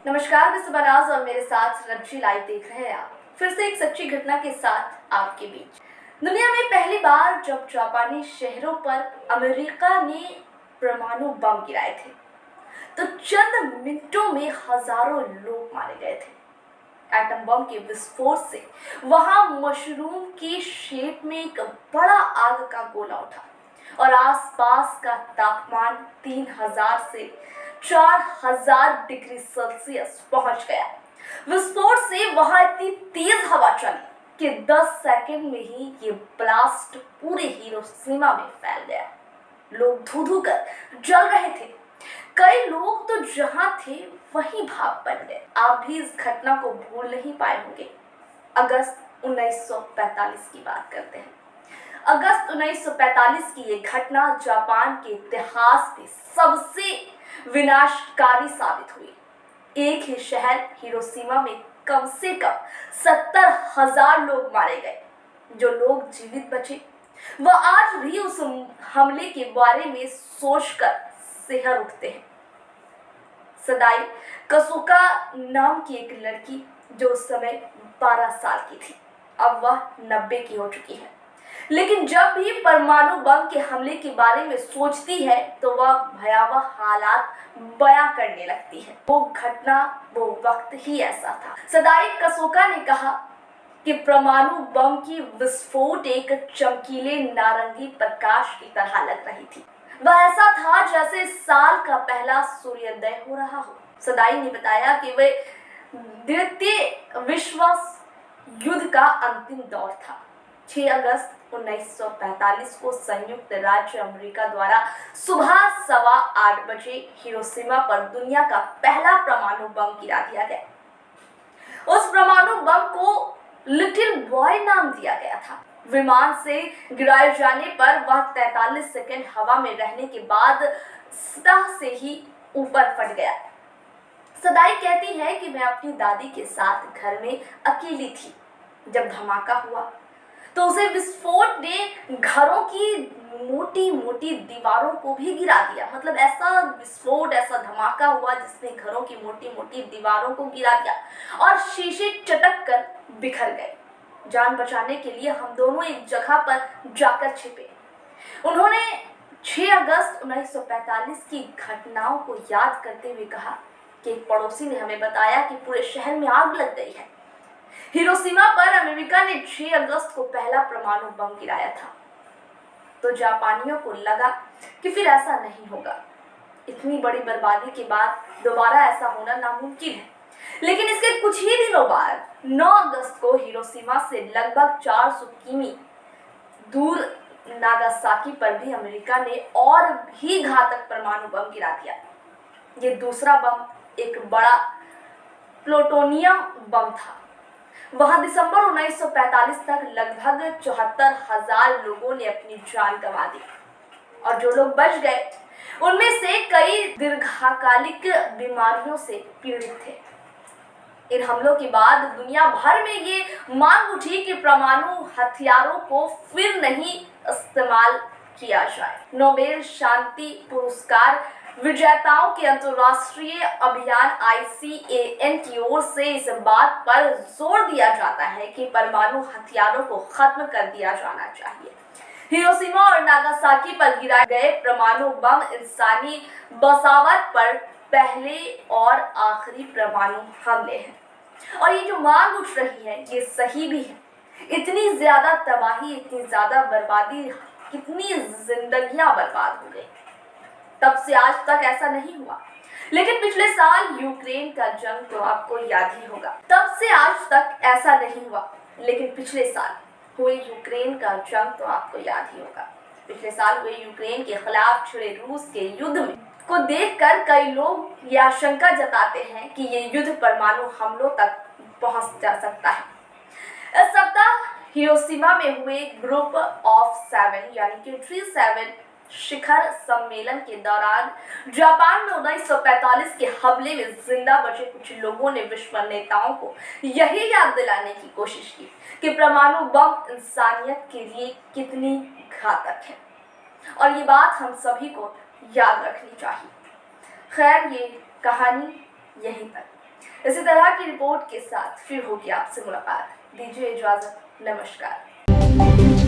नमस्कार, मैं सुबनाज और मेरे साथ रब्जी लाइव देख रहे हैं आप। फिर से एक सच्ची घटना के साथ आपके बीच। दुनिया में पहली बार जब जापानी शहरों पर अमेरिका ने परमाणु बम गिराए थे तो चंद मिनटों में हजारों लोग मारे गए थे। एटम बम के विस्फोट से वहां मशरूम की शेप में एक बड़ा आग का गोला उठा और आसपास का तापमान 3000 से 4000 डिग्री सेल्सियस पहुंच गया। विस्फोट से वहां इतनी तेज हवा चली कि 10 सेकंड में ही ये ब्लास्ट पूरे हिरोशिमा में फैल गया। लोग धू कर जल रहे थे। कई लोग तो जहां थे वहीं भाप बन गए। आप भी इस घटना को भूल नहीं पाए होंगे। अगस्त 1945 की बात करते हैं। अगस्त 1945 की ये घटना जापान के इतिहास में सबसे विनाशकारी साबित हुई। एक ही शहर हिरोशिमा में कम से कम 70,000 लोग मारे गए। जो लोग जीवित बचे वह आज भी उस हमले के बारे में सोचकर सिहर उठते हैं। सदाई कसोका नाम की एक लड़की जो उस समय 12 साल की थी, अब वह 90 की हो चुकी है। लेकिन जब भी परमाणु बम के हमले के बारे में सोचती है तो वह भयावह हालात बयां करने लगती है। वो घटना, वो वक्त ही ऐसा था। सदाई कसोका ने कहा कि परमाणु बम की विस्फोट एक चमकीले नारंगी प्रकाश की तरह लग रही थी। वह ऐसा था जैसे साल का पहला सूर्योदय हो रहा हो। सदाई ने बताया कि वह द्वितीय विश्व युद्ध का अंतिम दौर था। 6 अगस्त 1945 को संयुक्त राज्य अमेरिका द्वारा सुबह 8:15 बजे हिरोशिमा पर दुनिया का पहला परमाणु बम गिरा दिया गया। उस परमाणु बम को लिटिल बॉय नाम दिया गया था। विमान से गिराए जाने पर वह 43 सेकंड हवा में रहने के बाद सतह से ही ऊपर फट गया। सदाई कहती है कि मैं अपनी दादी के साथ घर में अकेली थी जब धमाका हुआ तो उसे विस्फोट ने घरों की मोटी मोटी दीवारों को भी गिरा दिया। मतलब ऐसा विस्फोट, ऐसा धमाका हुआ जिसने घरों की मोटी मोटी दीवारों को गिरा दिया और शीशे चटक कर बिखर गए। जान बचाने के लिए हम दोनों एक जगह पर जाकर छिपे। उन्होंने 6 अगस्त 1945 की घटनाओं को याद करते हुए कहा कि एक पड़ोसी ने हमें बताया कि पूरे शहर में आग लग गई है। हिरोशिमा पर अमेरिका ने 6 अगस्त को पहला परमाणु बम गिराया था तो जापानियों को लगा कि फिर ऐसा नहीं होगा। इतनी बड़ी बर्बादी के बाद दोबारा ऐसा होना नामुमकिन है। लेकिन इसके कुछ ही दिनों बाद 9 अगस्त को हिरोशिमा से लगभग 400 किमी दूर नागासाकी पर भी अमेरिका ने और भी घातक परमाणु बम गिरा दिया। ये दूसरा बम एक बड़ा प्लूटोनियम बम था। वहां दिसंबर 1945 तक लगभग 74,000 लोगों ने अपनी जान गंवा दी और जो लोग बच गए उनमें से कई दीर्घकालिक बीमारियों से पीड़ित थे। इन हमलों के बाद दुनिया भर में ये मांग उठी कि परमाणु हथियारों को फिर नहीं इस्तेमाल किया जाए। नोबेल शांति पुरस्कार विजेताओं के अंतर्राष्ट्रीय अभियान ICAN की ओर से इस बात पर जोर दिया जाता है कि परमाणु हथियारों को खत्म कर दिया जाना चाहिए। हिरोशिमा और नागासाकी पर गिराए गए परमाणु बम इंसानी बसावट पर पहले और आखिरी परमाणु हमले हैं और ये जो मांग उठ रही है ये सही भी है। इतनी ज्यादा तबाही, इतनी ज्यादा बर्बादी, कितनी जिंदगियां बर्बाद हो गई। तब से आज तक ऐसा नहीं हुआ। लेकिन पिछले साल यूक्रेन का जंग तो आपको याद ही होगा। तब से आज तक ऐसा नहीं हुआ। लेकिन पिछले साल हुए यूक्रेन का जंग तो आपको याद ही होगा। पिछले साल हुए यूक्रेन के खिलाफ छिड़े रूस के युद्ध में को देखकर कई लोग यह आशंका जताते हैं कि ये युद्ध परमाणु हमलों तक पहुंच जा सकता है। इस सप्ताह हिरोशिमा में हुए ग्रुप ऑफ 7 यानी कि G7 शिखर सम्मेलन के दौरान जापान में 1945 के हमले में जिंदा बचे कुछ लोगों ने विश्व नेताओं को यही याद दिलाने की कोशिश की कि परमाणु बम इंसानियत के लिए कितनी घातक है और ये बात हम सभी को याद रखनी चाहिए। खैर, ये कहानी यहीं तक। इसी तरह की रिपोर्ट के साथ फिर होगी आपसे मुलाकात। दीजिए इजाजत, नमस्कार।